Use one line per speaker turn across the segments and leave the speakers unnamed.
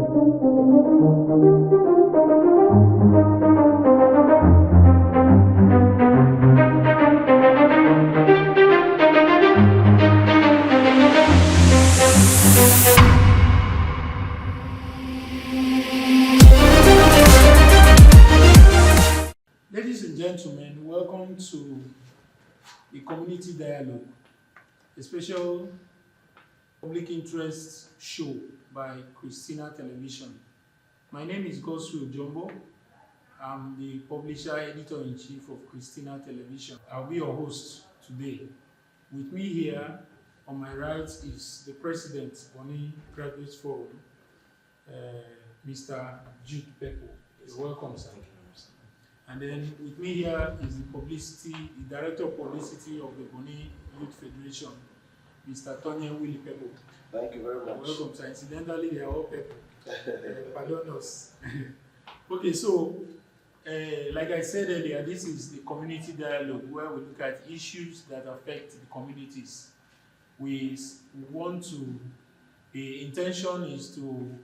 Ladies and gentlemen, welcome to the Community Dialogue, a special public interest show by Kristina Television. My name is Godswill. I'm the publisher, editor-in-chief of Kristina Television. I'll be your host today. With me here on my right is the president, Bonny Graduate Forum, Mr. Jude Pepple. You're welcome, sir. And then with me here is the director of publicity of the Bonny Youth Federation, Mr. Tonye Willie-Pepple.
Thank you very much.
Welcome, sir. Incidentally, they are all people. Pardon us. Okay, so like I said earlier, this is the community dialogue where we look at issues that affect the communities. We want to, the intention is to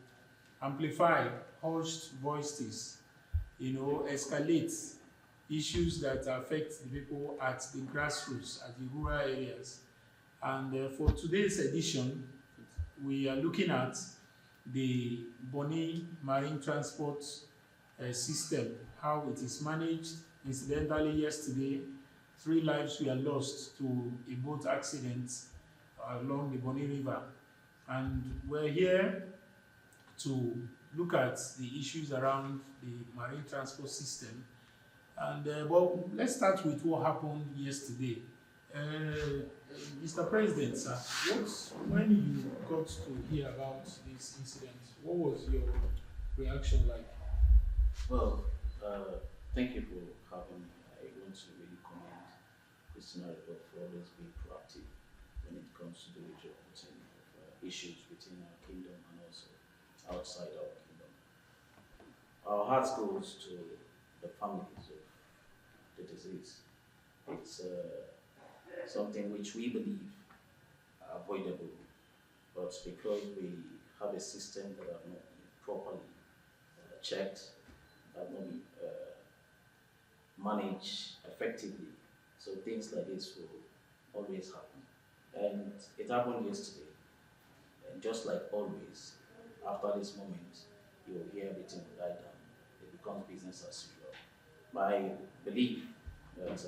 amplify hushed voices, escalate issues that affect the people at the grassroots, at the rural areas. And for today's edition, we are looking at the Bonny marine transport system, how it is managed. Incidentally, yesterday, 3 lives were lost to a boat accident along the Bonny River. And we're here to look at the issues around the marine transport system. And well, let's start with what happened yesterday. Mr. President, sir, when you got to hear about this incident, what was your reaction like?
Well, thank you for having me. I want to really commend Kristina for always being proactive when it comes to the reporting of issues within our kingdom and also outside our kingdom. Our hearts goes to the families of the deceased. It's something which we believe are avoidable, but because we have a system that have not been properly checked, have not been managed effectively, so things like this will always happen. And it happened yesterday, and just like always, after this moment, you will hear everything will die down. It becomes business as usual. My belief that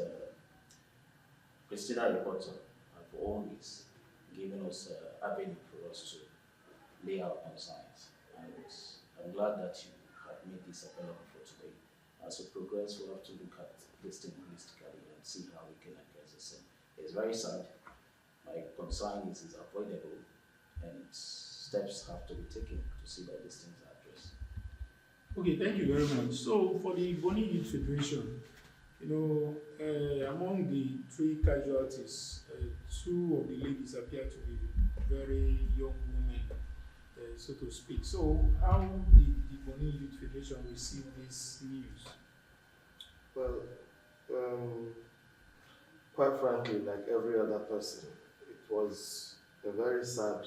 Kristina reporter have always given us avenue for us to lay out concerns. And I'm glad that you have made this available for today. As we progress, we'll have to look at this thing holistically and see how we can address this. It's very sad. My concern is it's avoidable, and steps have to be taken to see that these things are addressed.
Okay, thank you very much. So for the Bonny Youth Federation, among the 3 casualties, 2 of the ladies appear to be very young women, so to speak. So how did the Bonny Youth Federation receive this news?
Well, quite frankly, like every other person, it was a very sad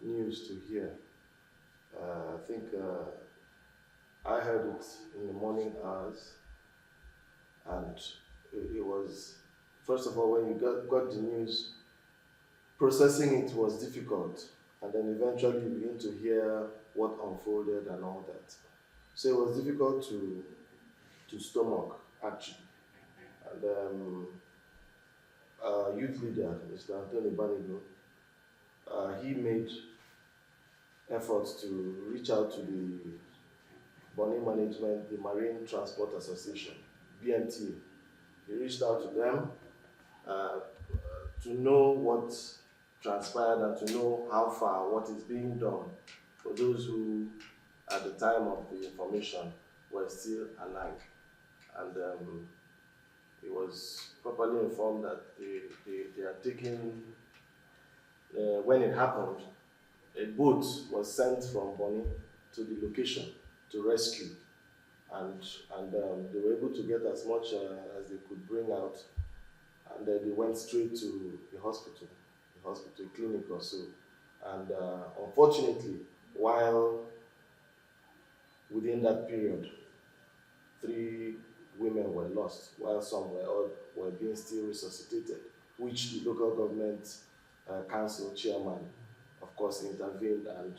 news to hear. I think I heard it in the morning hours, and it was, first of all, when you got the news, processing it was difficult, and then eventually you begin to hear what unfolded and all that. So it was difficult to stomach, actually. And youth leader, Mr. Bonny, he made efforts to reach out to the Bonny Management, the Marine Transport Association, BMT. He reached out to them to know what transpired and to know how far, what is being done for those who, at the time of the information, were still alive. And he was properly informed that they are taking, when it happened, a boat was sent from Bonny to the location to rescue. And they were able to get as much as they could bring out. And then they went straight to the hospital clinic or so. And unfortunately, while within that period, 3 women were lost, while some were being still resuscitated, which the local government council chairman, of course, intervened and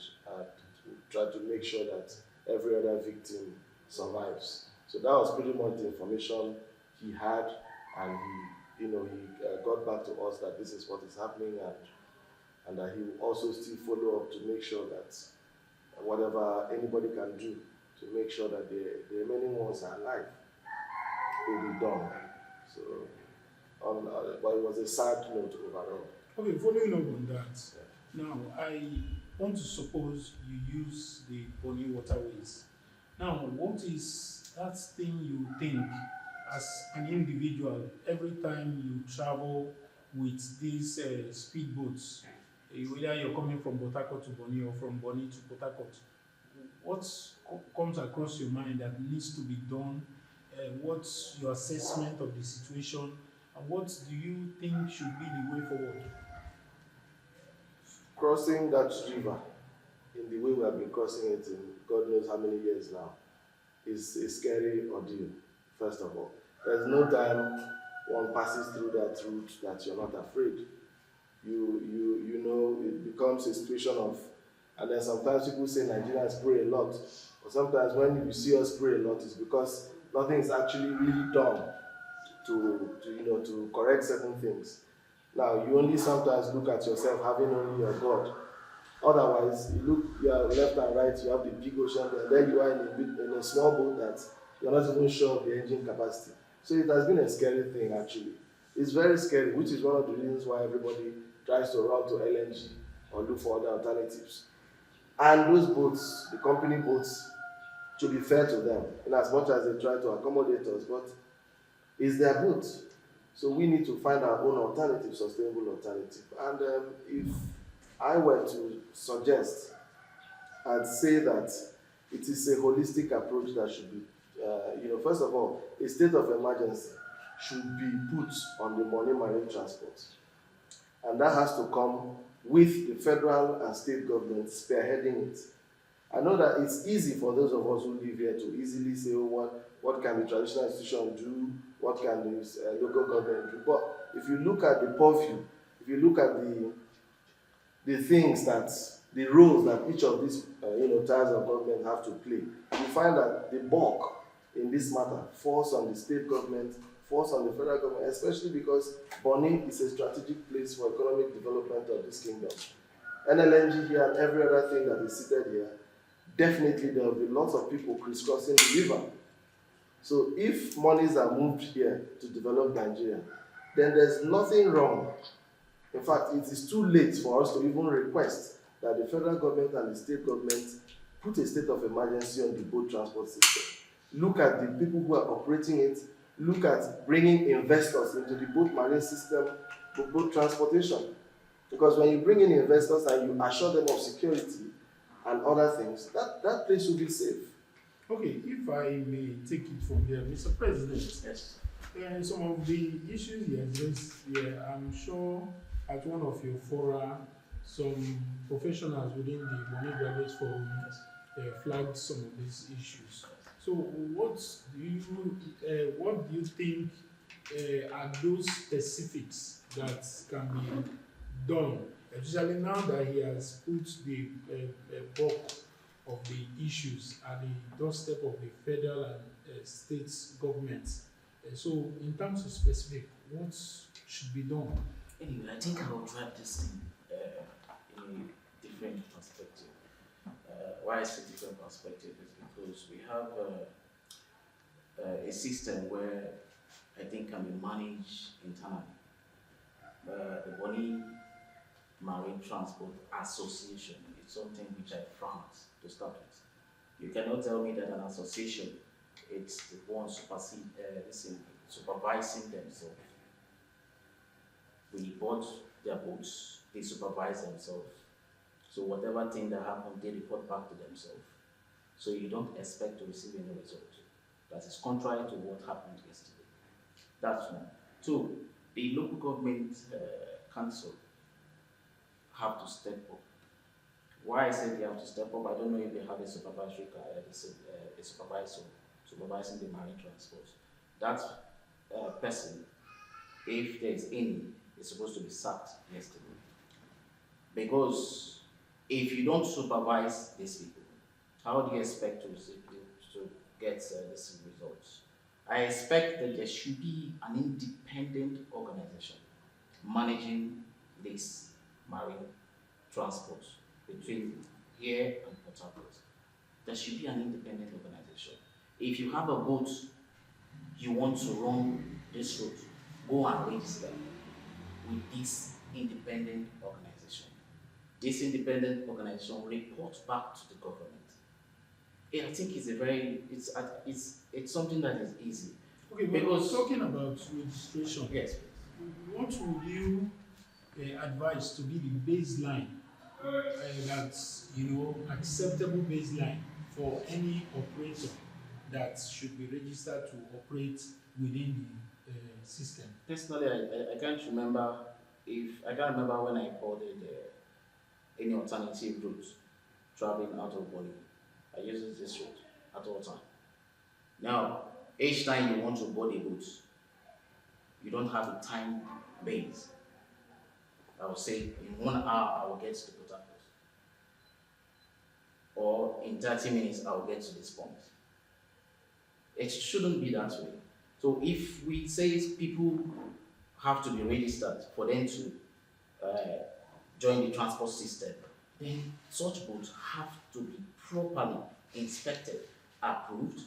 tried to make sure that every other victim survives. So that was pretty much the information he had, and he got back to us that this is what is happening, and that he will also still follow up to make sure that whatever anybody can do to make sure that the remaining ones are alive will be done. So, but it was a sad note overall.
Okay, following up on that, now I want to suppose you use the Bonny waterways. Now, what is that thing you think as an individual every time you travel with these speedboats, whether you're coming from Port Harcourt to Bonny or from Bonny to Port Harcourt, what comes across your mind that needs to be done? What's your assessment of the situation, and what do you think should be the way forward?
Crossing that river in the way we have been crossing it in God knows how many years now is a scary ordeal, first of all. There's no time one passes through that route that you're not afraid. You know, it becomes a situation of, and then sometimes people say Nigerians pray a lot, but sometimes when you see us pray a lot, it's because nothing is actually really done to correct certain things. Now, you only sometimes look at yourself having only your God. Otherwise, you are left and right, you have the big ocean, and then you are in a small boat that you're not even sure of the engine capacity. So it has been a scary thing, actually. It's very scary, which is one of the reasons why everybody tries to run to LNG or look for other alternatives. And those boats, the company boats, to be fair to them, in as much as they try to accommodate us, but it's their boat. So we need to find our own alternative, sustainable alternative. And if I were to suggest, I'd say that it is a holistic approach that should be, first of all, a state of emergency should be put on the Bonny marine transport. And that has to come with the federal and state governments spearheading it. I know that it's easy for those of us who live here to easily say, oh, what can the traditional institution do? What can the local government do? But if you look at the purview, if you look at the things that, the roles that each of these tiers of government have to play, you find that the bulk in this matter falls on the state government, falls on the federal government, especially because Bonny is a strategic place for economic development of this kingdom. NLNG here and every other thing that is seated here, definitely there will be lots of people crisscrossing the river. So if monies are moved here to develop Nigeria, then there's nothing wrong. In fact, it is too late for us to even request that the federal government and the state government put a state of emergency on the boat transport system. Look at the people who are operating it. Look at bringing investors into the boat marine system for boat transportation. Because when you bring in investors and you assure them of security and other things, that place will be safe.
Okay, if I may take it from here, Mr. President.
Yes.
Some of the issues you addressed here, I'm sure at one of your fora, some professionals within the Bonny Graduates Forum flagged some of these issues. So what do you think are those specifics that can be done, especially now that he has put the bulk of the issues at the doorstep of the federal and state governments? So in terms of specific, what should be done?
Anyway, I think I will drive this thing in a different perspective. Why I say different perspective is because we have a system where I think can be managed internally. The Bonny Marine Transport Association is something which I frown to start with. You cannot tell me that an association, it's the one supervising themselves. We bought their boats, they supervise themselves. So whatever thing that happened, they report back to themselves. So you don't expect to receive any result. That is contrary to what happened yesterday. That's one. Two, the local government council have to step up Why I say they have to step up, I don't know if they have a supervisory a supervisor supervising the marine transport. That person, if there is any, is supposed to be sacked yesterday. Because if you don't supervise these people, how do you expect to get these results? I expect that there should be an independent organization managing this marine transport between here and Port Harcourt. There should be an independent organization. If you have a boat, you want to run this route, go and register with this independent organization. This independent organization reports back to the government. I think it's something that is easy.
Okay, because talking about registration,
yes,
what would you advise to be the baseline that's acceptable baseline for any operator that should be registered to operate within the system?
Personally, I can't remember when I boarded any alternative route traveling out of Bonny. I use this route at all time. Now, each time you want to board a boat, you don't have a time base. I will say in 1 hour I will get to the Port Harcourt, or in 30 minutes I will get to this point. It shouldn't be that way. So if we say people have to be registered for them to join the transport system, then such boats have to be properly inspected, approved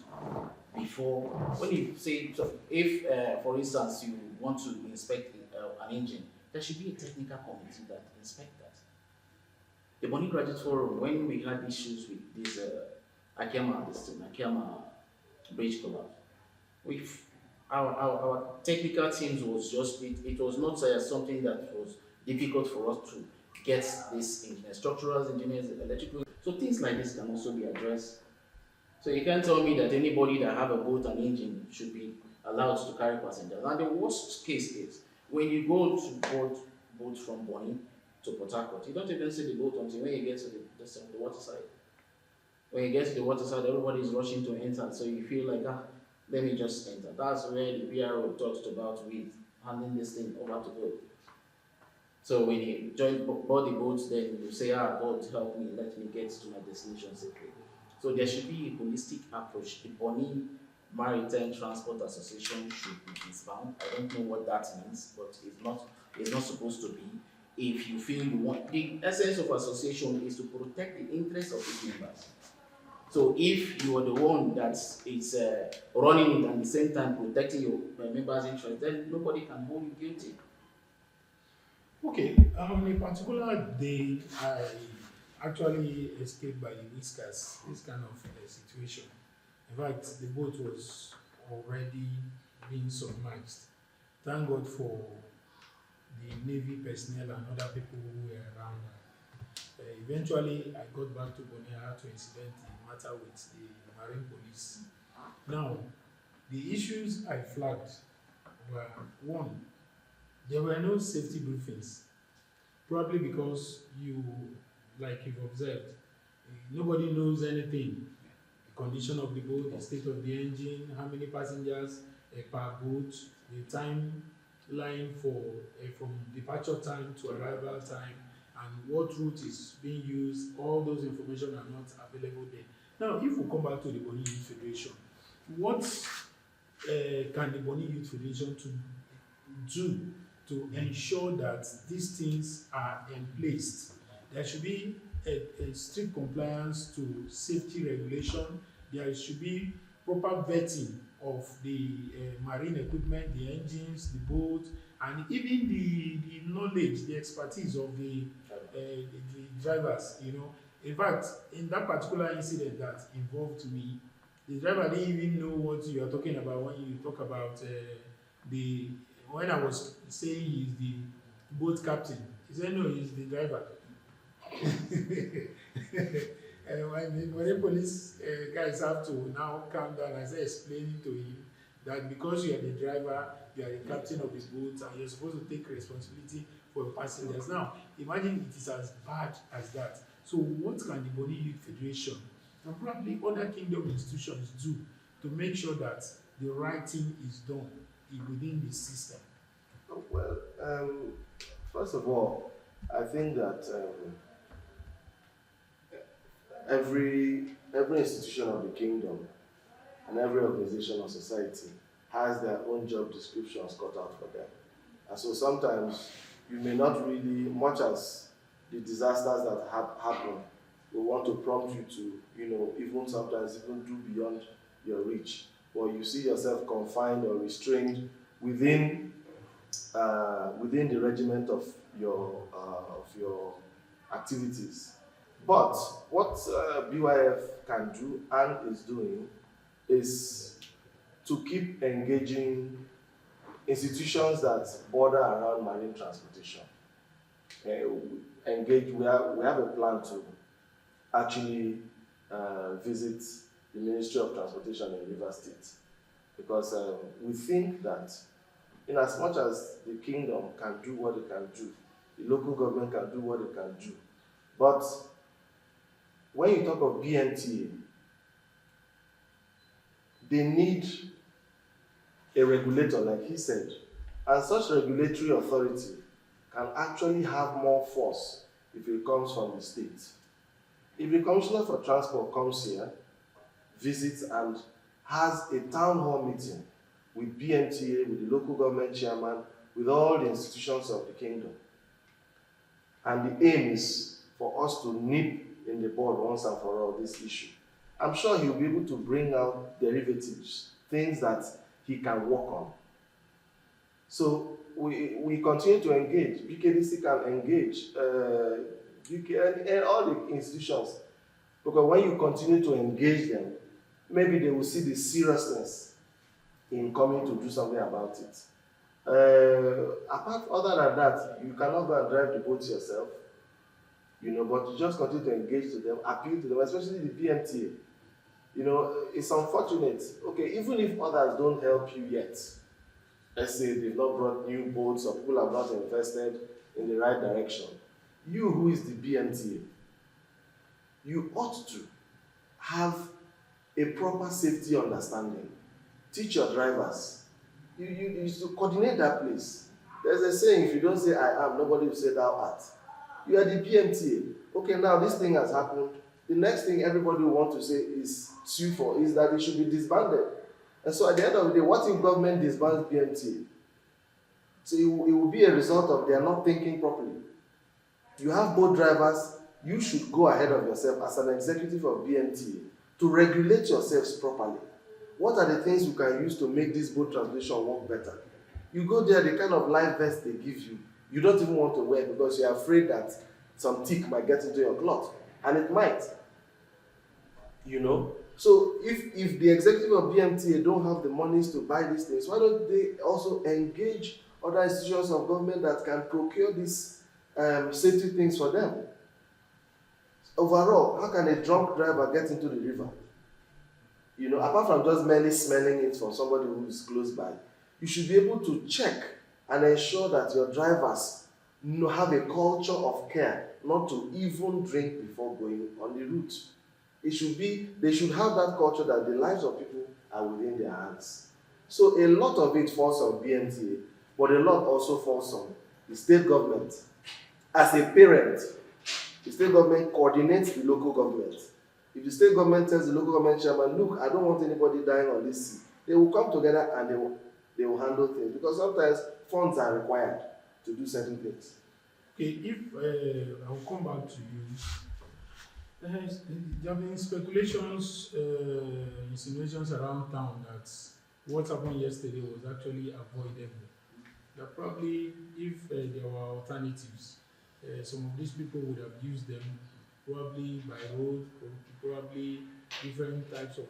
before. When you say, so if for instance you want to inspect an engine, there should be a technical committee that inspect that. The Bonny Graduate Forum, when we had issues with this Akema bridge collapse, with our technical teams was just, it was not something that was difficult for us to get this structural engineers, electrical. So things like this can also be addressed. So you can't tell me that anybody that have a boat and engine should be allowed to carry passengers. And the worst case is when you go to board boats from Bonny to Port Harcourt, you don't even see the boat until when you get to the water side. When you get to the water side, everybody is rushing to enter, so you feel like, let me just enter. That's where the PRO talked about with handing this thing over to God. So when you board the boat, then you say, God help me, let me get to my destination safely. So there should be a holistic approach. The Bonny Maritime Transport Association should be disbanded. I don't know what that means, but it's not supposed to be. If you feel you want, the essence of association is to protect the interests of its members. So if you are the one that is running it and at the same time protecting your members' interests, then nobody can hold you guilty.
Okay, on a particular day, I actually escaped by the whiskers, this kind of situation. In fact, the boat was already being submerged. Thank God for the Navy personnel and other people who were around. Eventually, I got back to Bonny. I had to incident the matter with the Marine Police. Now, the issues I flagged were, one, there were no safety briefings, probably because like you've observed, nobody knows anything. The condition of the boat, the state of the engine, how many passengers per boat, the timeline for from departure time to arrival time, and what route is being used. All those information are not available there. Now, if we come back to the Bonny Youth Federation, what can the Bonny Youth Federation do to ensure that these things are in place? There should be a strict compliance to safety regulation. There should be proper vetting of the marine equipment, the engines, the boat, and even the knowledge, the expertise of the drivers. In fact, in that particular incident that involved me, the driver didn't even know what you are talking about when you talk about when I was saying he's the boat captain. He said, no, he's the driver. When the police guys have to now calm down, I started explaining to him that because you are the driver, you are the captain of the boat, and you're supposed to take responsibility for your passengers. Now, imagine it is as bad as that. So what can the Bonny Youth Federation and probably other kingdom institutions do to make sure that the right thing is done within the system?
Well, first of all, I think that every institution of the kingdom and every organization of society has their own job descriptions cut out for them. And so sometimes you may not really, much as the disasters that happen will want to prompt you to, even sometimes even do beyond your reach, or you see yourself confined or restrained within the regiment of your activities. But what BYF can do and is doing is to keep engaging institutions that border around marine transportation. We have a plan to actually visit the Ministry of Transportation in Rivers State, because we think that in as much as the kingdom can do what it can do, the local government can do what it can do, but when you talk of BNTA, they need a regulator, like he said, and such regulatory authority can actually have more force if it comes from the state. If the Commissioner for Transport comes here, visits and has a town hall meeting with BNTA, with the local government chairman, with all the institutions of the kingdom, and the aim is for us to nip in the bud once and for all this issue, I'm sure he'll be able to bring out derivatives, things that he can work on. So we continue to engage. BKDC can engage, and all the institutions, because when you continue to engage them, maybe they will see the seriousness in coming to do something about it. Other than that, you cannot go and drive the boat yourself, but you just continue to engage to them, appeal to them, especially the BMTA. It's unfortunate. Okay, even if others don't help you yet, let's say they've not brought new boats or people have not invested in the right direction, you who is the BMTA, you ought to have a proper safety understanding. Teach your drivers. You should coordinate that place. There's a saying, if you don't say I am, nobody will say thou art. You are the BMTA. Okay, now this thing has happened. The next thing everybody will want to say is sue for is that it should be disbanded. And so at the end of the day, what if government disbands BMTA? So it will be a result of they are not thinking properly. You have boat drivers, you should go ahead of yourself as an executive of BMTA to regulate yourselves properly. What are the things you can use to make this boat transportation work better? You go there, the kind of life vest they give you, you don't even want to wear because you're afraid that some tick might get into your cloth. And it might. So if the executive of BMTA don't have the monies to buy these things, why don't they also engage other institutions of government that can procure these safety things for them? Overall, how can a drunk driver get into the river? Apart from just merely smelling it from somebody who is close by, you should be able to check and ensure that your drivers have a culture of care, not to even drink before going on the route. They should have that culture that the lives of people are within their hands. So a lot of it falls on BMTA, but a lot also falls on the state government. As a parent, the state government coordinates the local government. If the state government tells the local government chairman, look, I don't want anybody dying on this sea, they will come together and they will handle things, because sometimes funds are required to do certain things.
Okay, if I'll come back to you. There have been speculations, insinuations around town that what happened yesterday was actually avoidable. That probably if there were alternatives, some of these people would have used them, probably by road, or probably different types of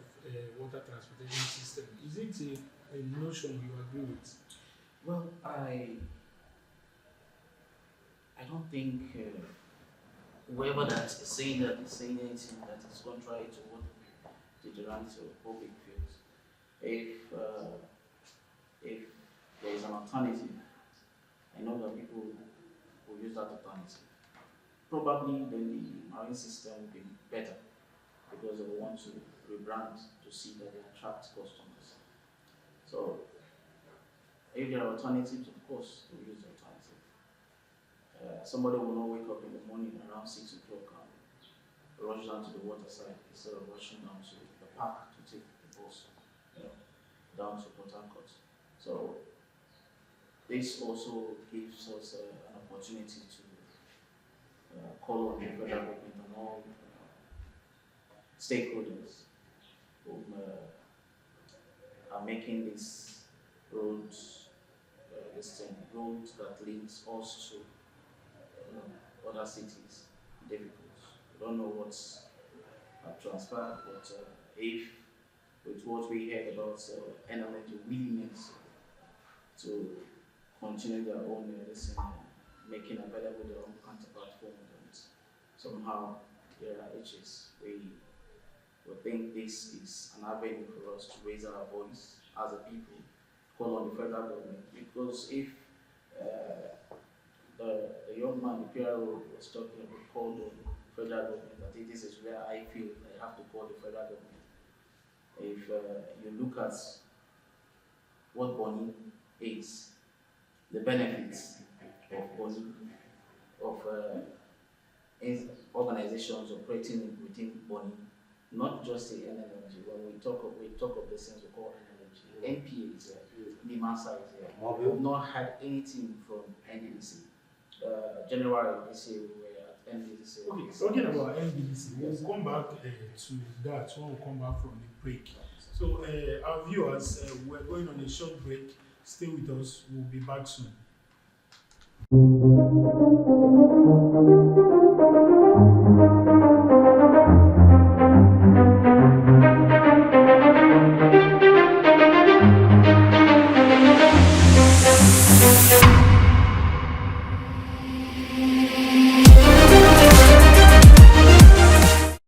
water transportation system. Is it a notion you agree with?
Well, I don't think whoever that is saying anything that is contrary to what the generality of the public feels. If there is an alternative, I know that people will use that alternative. probably then the marine system will be better because they will want to rebrand to see that they attract customers. So if there are alternatives, of course, we use the alternative. Somebody will not wake up in the morning around 6 o'clock and rush down to the waterside instead of rushing down to the park to take the bus, down to Port Harcourt. So this also gives us an opportunity to call on the federal government and all stakeholders who are making this roads, road that links us to other cities difficult. We don't know what's transpired, but if with what we heard about NLN's willingness to continue their own making available their own counterpart form, and somehow there are issues. We think this is an avenue for us to raise our voice as a people, call on the federal government, because if the young man, the PRO, was talking about called on the federal government, I think this is where I feel I have to call the federal government. If you look at what Bonny is, the benefits of Bonny, of organizations operating within Bonny, not just the energy. When we talk of the things we call energy, NPA is here, NIMASA is here. We've not had anything from NDDC. January this year we were at NDDC.
Okay, talking about NDDC, we'll come back to that when we come back from the break. So our viewers, we're going on a short break. Stay with us. We'll be back soon.